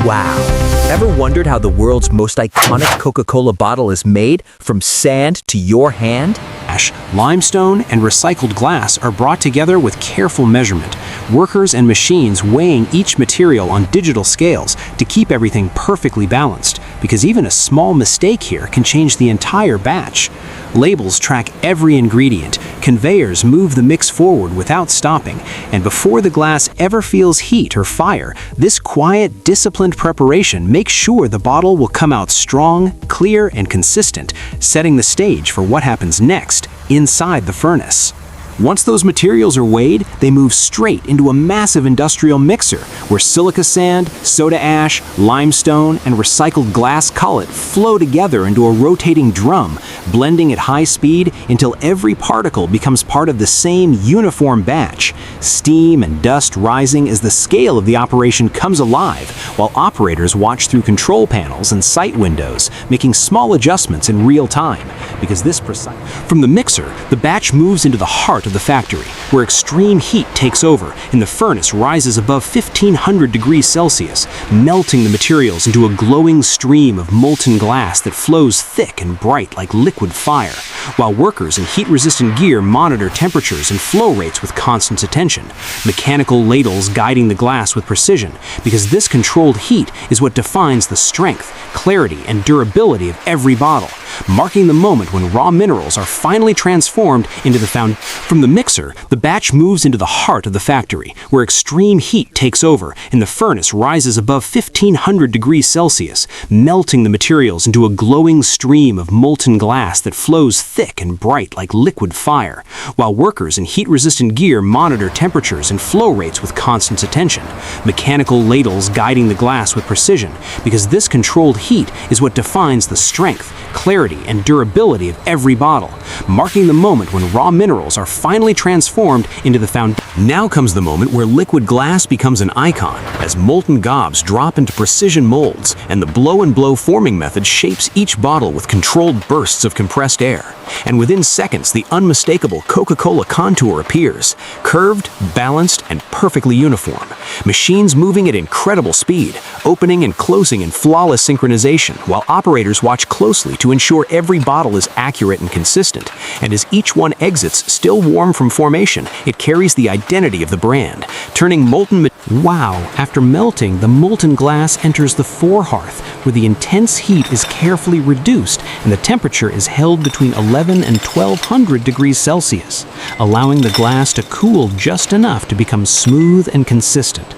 Wow. Ever wondered how the world's most iconic Coca-Cola bottle is made from sand to your hand? Ash, limestone, and recycled glass are brought together with careful measurement. Workers and machines weighing each material on digital scales to keep everything perfectly balanced, because even a small mistake here can change the entire batch. Labels track every ingredient, conveyors move the mix forward without stopping, and before the glass ever feels heat or fire, this quiet, disciplined preparation makes sure the bottle will come out strong, clear, and consistent, setting the stage for what happens next inside the furnace. Once those materials are weighed, they move straight into a massive industrial mixer where silica sand, soda ash, limestone, and recycled glass cullet flow together into a rotating drum, blending at high speed until every particle becomes part of the same uniform batch. Steam and dust rising as the scale of the operation comes alive, while operators watch through control panels and sight windows, making small adjustments in real time. Because from the mixer, the batch moves into the heart of the factory, where extreme heat takes over and the furnace rises above 1500 degrees Celsius, melting the materials into a glowing stream of molten glass that flows thick and bright like liquid fire, while workers in heat-resistant gear monitor temperatures and flow rates with constant attention, mechanical ladles guiding the glass with precision, because this controlled heat is what defines the strength, clarity, and durability of every bottle, marking the moment when raw minerals are finally transformed into the foundation. From the mixer, the batch moves into the heart of the factory, where extreme heat takes over and the furnace rises above 1500 degrees Celsius, melting the materials into a glowing stream of molten glass that flows thick and bright like liquid fire, while workers in heat-resistant gear monitor temperatures and flow rates with constant attention, mechanical ladles guiding the glass with precision, because this controlled heat is what defines the strength, clarity, and durability of every bottle, marking the moment when raw minerals are finally transformed into the foundation. Now comes the moment where liquid glass becomes an icon, as molten gobs drop into precision molds, and the blow-and-blow forming method shapes each bottle with controlled bursts of compressed air. And within seconds, the unmistakable Coca-Cola contour appears, curved, balanced, and perfectly uniform. Machines moving at incredible speed, opening and closing in flawless synchronization, while operators watch closely to ensure every bottle is accurate and consistent. And as each one exits still warm from formation, it carries the identity of the brand, turning Wow! After melting, the molten glass enters the forehearth, where the intense heat is carefully reduced and the temperature is held between 11 and 1200 degrees Celsius, allowing the glass to cool just enough to become smooth and consistent.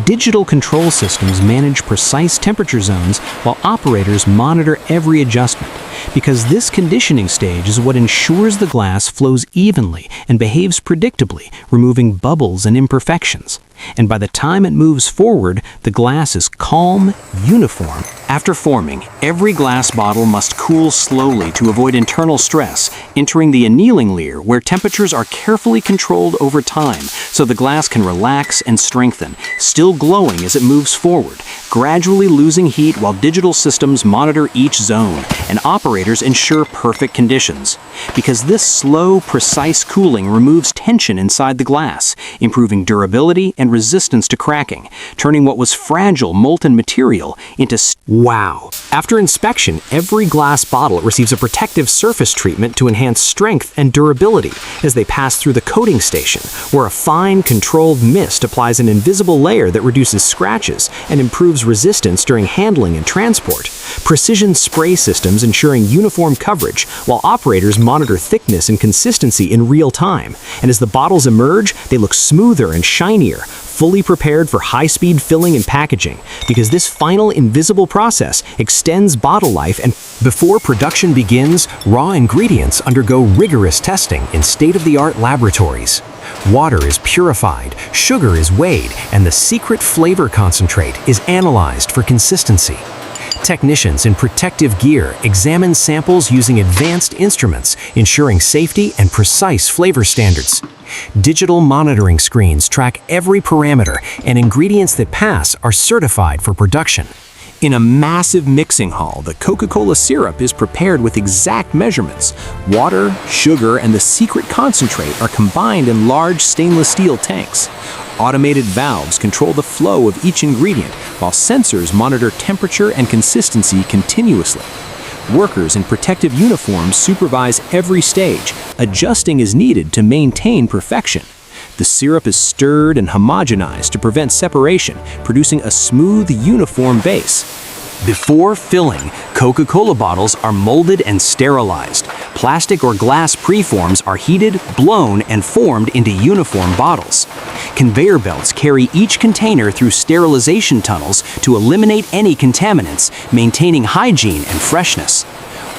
Digital control systems manage precise temperature zones while operators monitor every adjustment, because this conditioning stage is what ensures the glass flows evenly and behaves predictably, removing bubbles and imperfections. And by the time it moves forward, the glass is calm, uniform. After forming, every glass bottle must cool slowly to avoid internal stress, entering the annealing layer where temperatures are carefully controlled over time so the glass can relax and strengthen, still glowing as it moves forward, gradually losing heat while digital systems monitor each zone and operators ensure perfect conditions. Because this slow, precise cooling removes tension inside the glass, improving durability and resistance to cracking, turning what was fragile molten material into Wow! After inspection, every glass bottle receives a protective surface treatment to enhance strength and durability as they pass through the coating station, where a fine, controlled mist applies an invisible layer that reduces scratches and improves resistance during handling and transport. Precision spray systems ensuring uniform coverage, while operators monitor thickness and consistency in real time. And as the bottles emerge, they look smoother and shinier, fully prepared for high-speed filling and packaging, because this final invisible process extends bottle life. And before production begins, raw ingredients undergo rigorous testing in state-of-the-art laboratories. Water is purified, sugar is weighed, and the secret flavor concentrate is analyzed for consistency. Technicians in protective gear examine samples using advanced instruments, ensuring safety and precise flavor standards. Digital monitoring screens track every parameter, and ingredients that pass are certified for production. In a massive mixing hall, the Coca-Cola syrup is prepared with exact measurements. Water, sugar, and the secret concentrate are combined in large stainless steel tanks. Automated valves control the flow of each ingredient, while sensors monitor temperature and consistency continuously. Workers in protective uniforms supervise every stage, adjusting as needed to maintain perfection. The syrup is stirred and homogenized to prevent separation, producing a smooth, uniform base. Before filling, Coca-Cola bottles are molded and sterilized. Plastic or glass preforms are heated, blown, and formed into uniform bottles. Conveyor belts carry each container through sterilization tunnels to eliminate any contaminants, maintaining hygiene and freshness.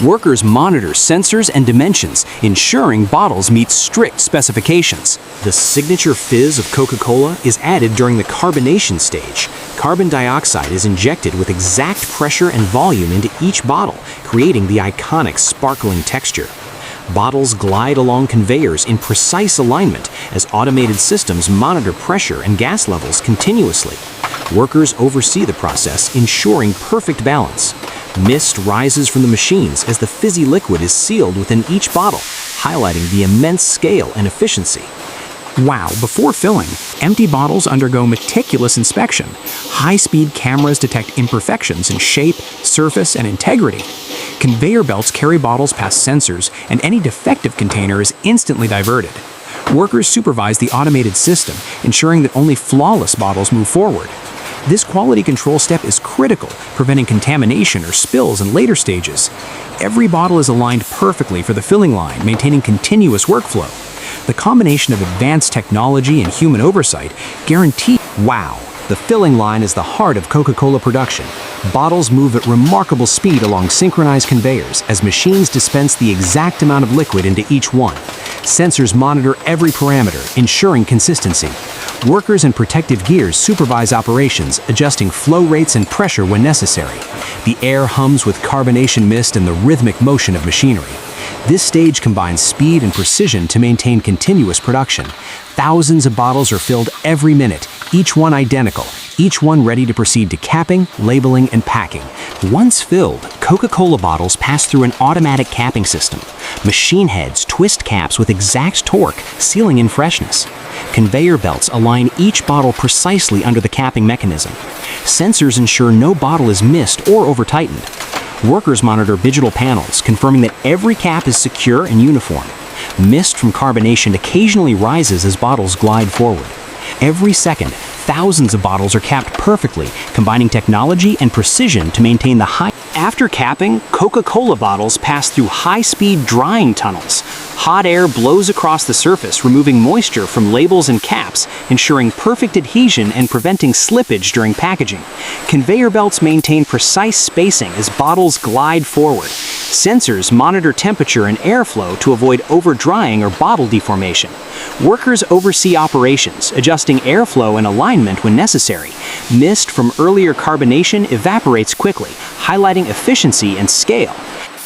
Workers monitor sensors and dimensions, ensuring bottles meet strict specifications. The signature fizz of Coca-Cola is added during the carbonation stage. Carbon dioxide is injected with exact pressure and volume into each bottle, creating the iconic sparkling texture. Bottles glide along conveyors in precise alignment as automated systems monitor pressure and gas levels continuously. Workers oversee the process, ensuring perfect balance. Mist rises from the machines as the fizzy liquid is sealed within each bottle, highlighting the immense scale and efficiency. Wow, before filling, empty bottles undergo meticulous inspection. High-speed cameras detect imperfections in shape, surface, and integrity. Conveyor belts carry bottles past sensors, and any defective container is instantly diverted. Workers supervise the automated system, ensuring that only flawless bottles move forward. This quality control step is critical, preventing contamination or spills in later stages. Every bottle is aligned perfectly for the filling line, maintaining continuous workflow. The combination of advanced technology and human oversight guarantees. Wow! The filling line is the heart of Coca-Cola production. Bottles move at remarkable speed along synchronized conveyors as machines dispense the exact amount of liquid into each one. Sensors monitor every parameter, ensuring consistency. Workers in protective gears supervise operations, adjusting flow rates and pressure when necessary. The air hums with carbonation mist and the rhythmic motion of machinery. This stage combines speed and precision to maintain continuous production. Thousands of bottles are filled every minute, each one identical, each one ready to proceed to capping, labeling, and packing. Once filled, Coca-Cola bottles pass through an automatic capping system. Machine heads twist caps with exact torque, sealing in freshness. Conveyor belts align each bottle precisely under the capping mechanism. Sensors ensure no bottle is missed or over-tightened. Workers monitor digital panels, confirming that every cap is secure and uniform. Mist from carbonation occasionally rises as bottles glide forward. Every second, thousands of bottles are capped perfectly, combining technology and precision to maintain the high. After capping, Coca-Cola bottles pass through high-speed drying tunnels. Hot air blows across the surface, removing moisture from labels and caps, ensuring perfect adhesion and preventing slippage during packaging. Conveyor belts maintain precise spacing as bottles glide forward. Sensors monitor temperature and airflow to avoid over-drying or bottle deformation. Workers oversee operations, adjusting airflow and alignment when necessary. Mist from earlier carbonation evaporates quickly, highlighting efficiency and scale.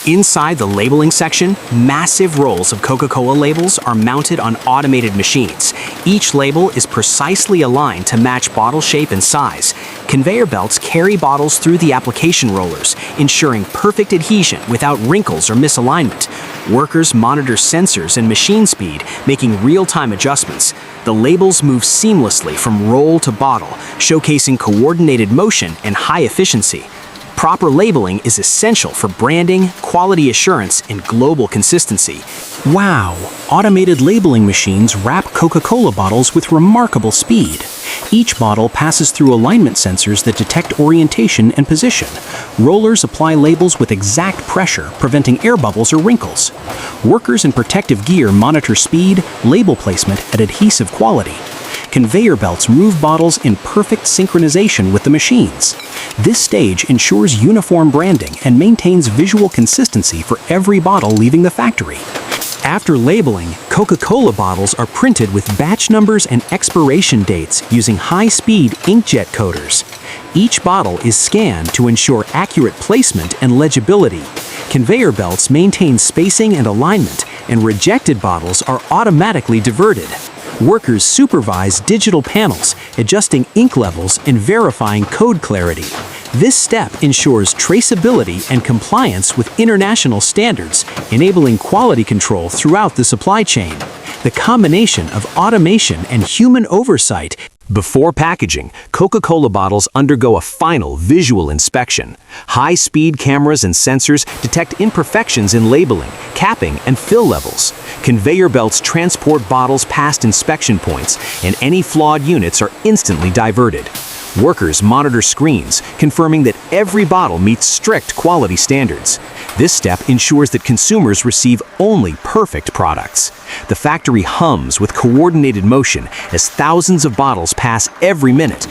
Inside the labeling section, massive rolls of Coca-Cola labels are mounted on automated machines. Each label is precisely aligned to match bottle shape and size. Conveyor belts carry bottles through the application rollers, ensuring perfect adhesion without wrinkles or misalignment. Workers monitor sensors and machine speed, making real-time adjustments. The labels move seamlessly from roll to bottle, showcasing coordinated motion and high efficiency. Proper labeling is essential for branding, quality assurance, and global consistency. Wow! Automated labeling machines wrap Coca-Cola bottles with remarkable speed. Each bottle passes through alignment sensors that detect orientation and position. Rollers apply labels with exact pressure, preventing air bubbles or wrinkles. Workers in protective gear monitor speed, label placement, and adhesive quality. Conveyor belts move bottles in perfect synchronization with the machines. This stage ensures uniform branding and maintains visual consistency for every bottle leaving the factory. After labeling, Coca-Cola bottles are printed with batch numbers and expiration dates using high-speed inkjet coders. Each bottle is scanned to ensure accurate placement and legibility. Conveyor belts maintain spacing and alignment, and rejected bottles are automatically diverted. Workers supervise digital panels, adjusting ink levels and verifying code clarity. This step ensures traceability and compliance with international standards, enabling quality control throughout the supply chain. The combination of automation and human oversight Before packaging, Coca-Cola bottles undergo a final visual inspection. High-speed cameras and sensors detect imperfections in labeling, capping, and fill levels. Conveyor belts transport bottles past inspection points, and any flawed units are instantly diverted. Workers monitor screens, confirming that every bottle meets strict quality standards. This step ensures that consumers receive only perfect products. The factory hums with coordinated motion as thousands of bottles pass every minute.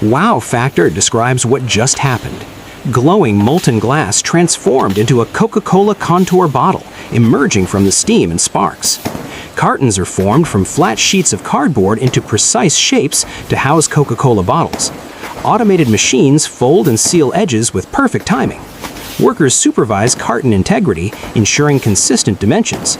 Wow factor describes what just happened. Glowing molten glass transformed into a Coca-Cola contour bottle, emerging from the steam and sparks. Cartons are formed from flat sheets of cardboard into precise shapes to house Coca-Cola bottles. Automated machines fold and seal edges with perfect timing. Workers supervise carton integrity, ensuring consistent dimensions.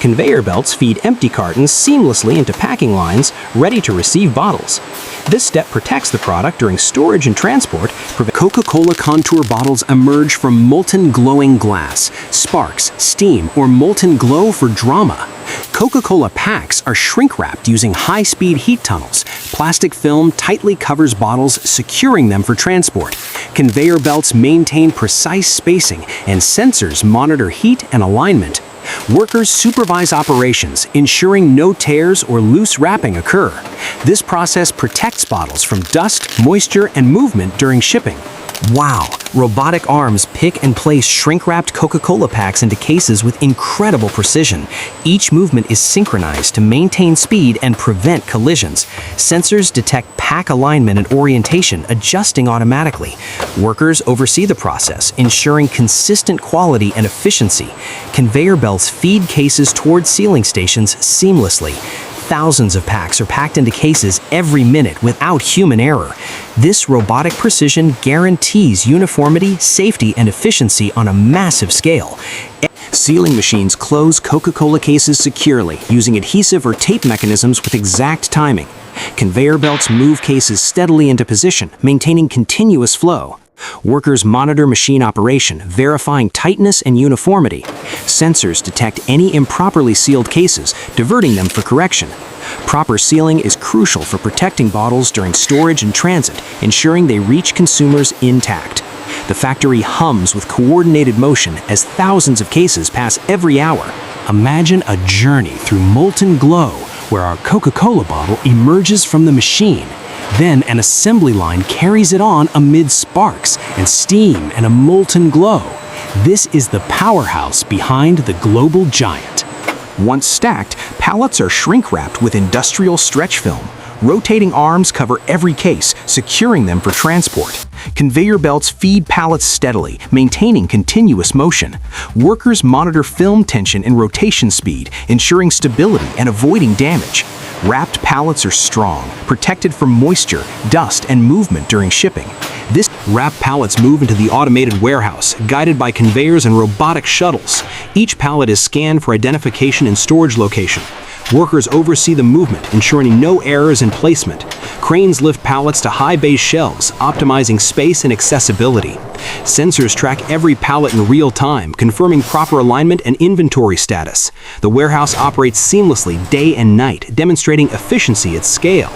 Conveyor belts feed empty cartons seamlessly into packing lines, ready to receive bottles. This step protects the product during storage and transport. Coca-Cola contour bottles emerge from molten glowing glass, sparks, steam, or molten glow for drama. Coca-Cola packs are shrink-wrapped using high-speed heat tunnels. Plastic film tightly covers bottles, securing them for transport. Conveyor belts maintain precise spacing, and sensors monitor heat and alignment. Workers supervise operations, ensuring no tears or loose wrapping occur. This process protects bottles from dust, moisture, and movement during shipping. Wow! Robotic arms pick and place shrink-wrapped Coca-Cola packs into cases with incredible precision. Each movement is synchronized to maintain speed and prevent collisions. Sensors detect pack alignment and orientation, adjusting automatically. Workers oversee the process, ensuring consistent quality and efficiency. Conveyor belts feed cases toward sealing stations seamlessly. Thousands of packs are packed into cases every minute without human error. This robotic precision guarantees uniformity, safety, and efficiency on a massive scale. Sealing machines close Coca-Cola cases securely using adhesive or tape mechanisms with exact timing. Conveyor belts move cases steadily into position, maintaining continuous flow. Workers monitor machine operation, verifying tightness and uniformity. Sensors detect any improperly sealed cases, diverting them for correction. Proper sealing is crucial for protecting bottles during storage and transit, ensuring they reach consumers intact. The factory hums with coordinated motion as thousands of cases pass every hour. Imagine a journey through molten glow where our Coca-Cola bottle emerges from the machine. Then an assembly line carries it on amid sparks and steam and a molten glow. This is the powerhouse behind the global giant. Once stacked, pallets are shrink-wrapped with industrial stretch film. Rotating arms cover every case, securing them for transport. Conveyor belts feed pallets steadily, maintaining continuous motion. Workers monitor film tension and rotation speed, ensuring stability and avoiding damage. Wrapped pallets are strong, protected from moisture, dust, and movement during shipping. This wrapped pallets move into the automated warehouse, guided by conveyors and robotic shuttles. Each pallet is scanned for identification and storage location. Workers oversee the movement, ensuring no errors in placement. Cranes lift pallets to high bay shelves, optimizing space and accessibility. Sensors track every pallet in real time, confirming proper alignment and inventory status. The warehouse operates seamlessly day and night, demonstrating efficiency at scale.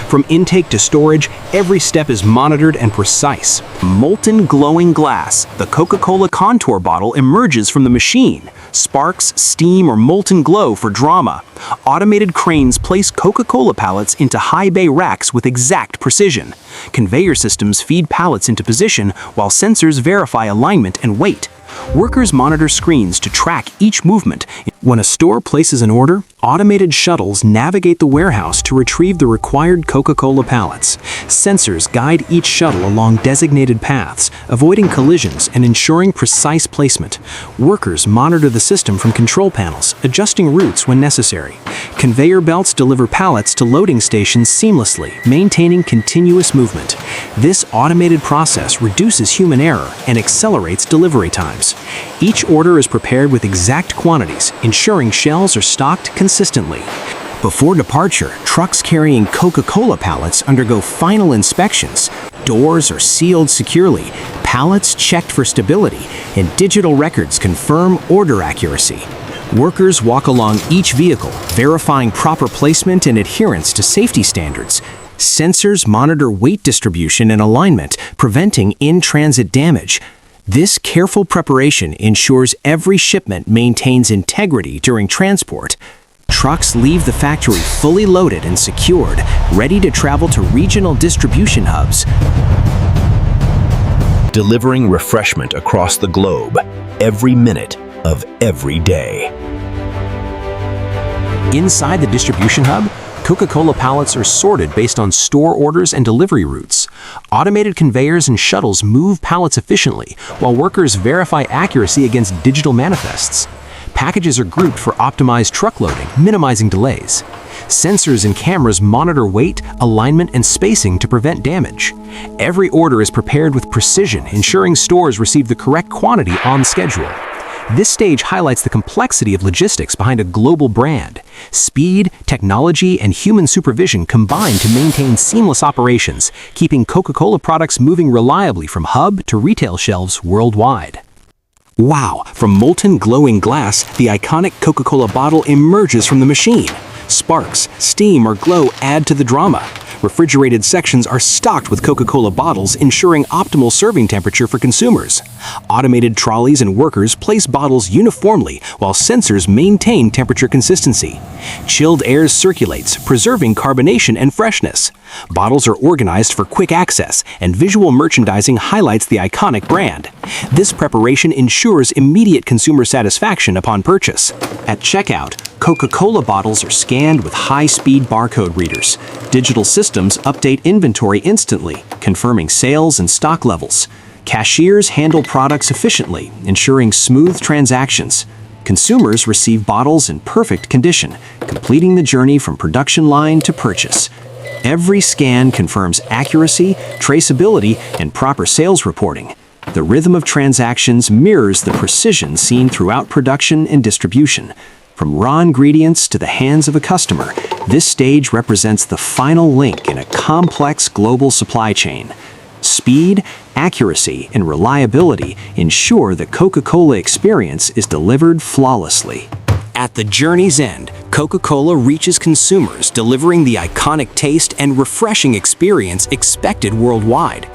From intake to storage, every step is monitored and precise. Molten glowing glass, the Coca-Cola contour bottle emerges from the machine. Sparks, steam, or molten glow for drama. Automated cranes place Coca-Cola pallets into high bay racks with exact precision. Conveyor systems feed pallets into position while sensors verify alignment and weight. Workers monitor screens to track each movement. When a store places an order, automated shuttles navigate the warehouse to retrieve the required Coca-Cola pallets. Sensors guide each shuttle along designated paths, avoiding collisions and ensuring precise placement. Workers monitor the system from control panels, adjusting routes when necessary. Conveyor belts deliver pallets to loading stations seamlessly, maintaining continuous movement. This automated process reduces human error and accelerates delivery times. Each order is prepared with exact quantities, ensuring shelves are stocked consistently. Before departure, trucks carrying Coca-Cola pallets undergo final inspections. Doors are sealed securely, pallets checked for stability, and digital records confirm order accuracy. Workers walk along each vehicle, verifying proper placement and adherence to safety standards. Sensors monitor weight distribution and alignment, preventing in-transit damage. This careful preparation ensures every shipment maintains integrity during transport. Trucks leave the factory fully loaded and secured, ready to travel to regional distribution hubs. Delivering refreshment across the globe, every minute of every day. Inside the distribution hub, Coca-Cola pallets are sorted based on store orders and delivery routes. Automated conveyors and shuttles move pallets efficiently, while workers verify accuracy against digital manifests. Packages are grouped for optimized truck loading, minimizing delays. Sensors and cameras monitor weight, alignment, and spacing to prevent damage. Every order is prepared with precision, ensuring stores receive the correct quantity on schedule. This stage highlights the complexity of logistics behind a global brand. Speed, technology, and human supervision combine to maintain seamless operations, keeping Coca-Cola products moving reliably from hub to retail shelves worldwide. Wow! From molten glowing glass, the iconic Coca-Cola bottle emerges from the machine. Sparks, steam, or glow add to the drama. Refrigerated sections are stocked with Coca-Cola bottles, ensuring optimal serving temperature for consumers. Automated trolleys and workers place bottles uniformly, while sensors maintain temperature consistency. Chilled air circulates, preserving carbonation and freshness. Bottles are organized for quick access, and visual merchandising highlights the iconic brand. This preparation ensures immediate consumer satisfaction upon purchase. At checkout, Coca-Cola bottles are scanned with high-speed barcode readers. Digital systems update inventory instantly, confirming sales and stock levels. Cashiers handle products efficiently, ensuring smooth transactions. Consumers receive bottles in perfect condition, completing the journey from production line to purchase. Every scan confirms accuracy, traceability, and proper sales reporting. The rhythm of transactions mirrors the precision seen throughout production and distribution. From raw ingredients to the hands of a customer, this stage represents the final link in a complex global supply chain. Speed, accuracy, and reliability ensure the Coca-Cola experience is delivered flawlessly. At the journey's end, Coca-Cola reaches consumers, delivering the iconic taste and refreshing experience expected worldwide.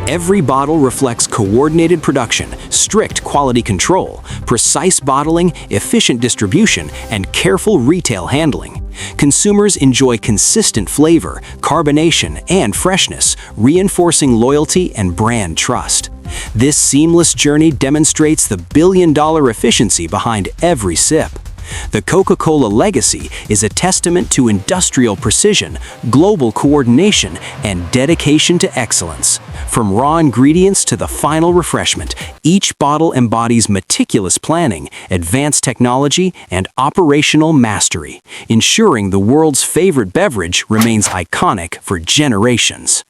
Every bottle reflects coordinated production, strict quality control, precise bottling, efficient distribution, and careful retail handling. Consumers enjoy consistent flavor, carbonation, and freshness, reinforcing loyalty and brand trust. This seamless journey demonstrates the billion-dollar efficiency behind every sip. The Coca-Cola legacy is a testament to industrial precision, global coordination, and dedication to excellence. From raw ingredients to the final refreshment, each bottle embodies meticulous planning, advanced technology, and operational mastery, ensuring the world's favorite beverage remains iconic for generations.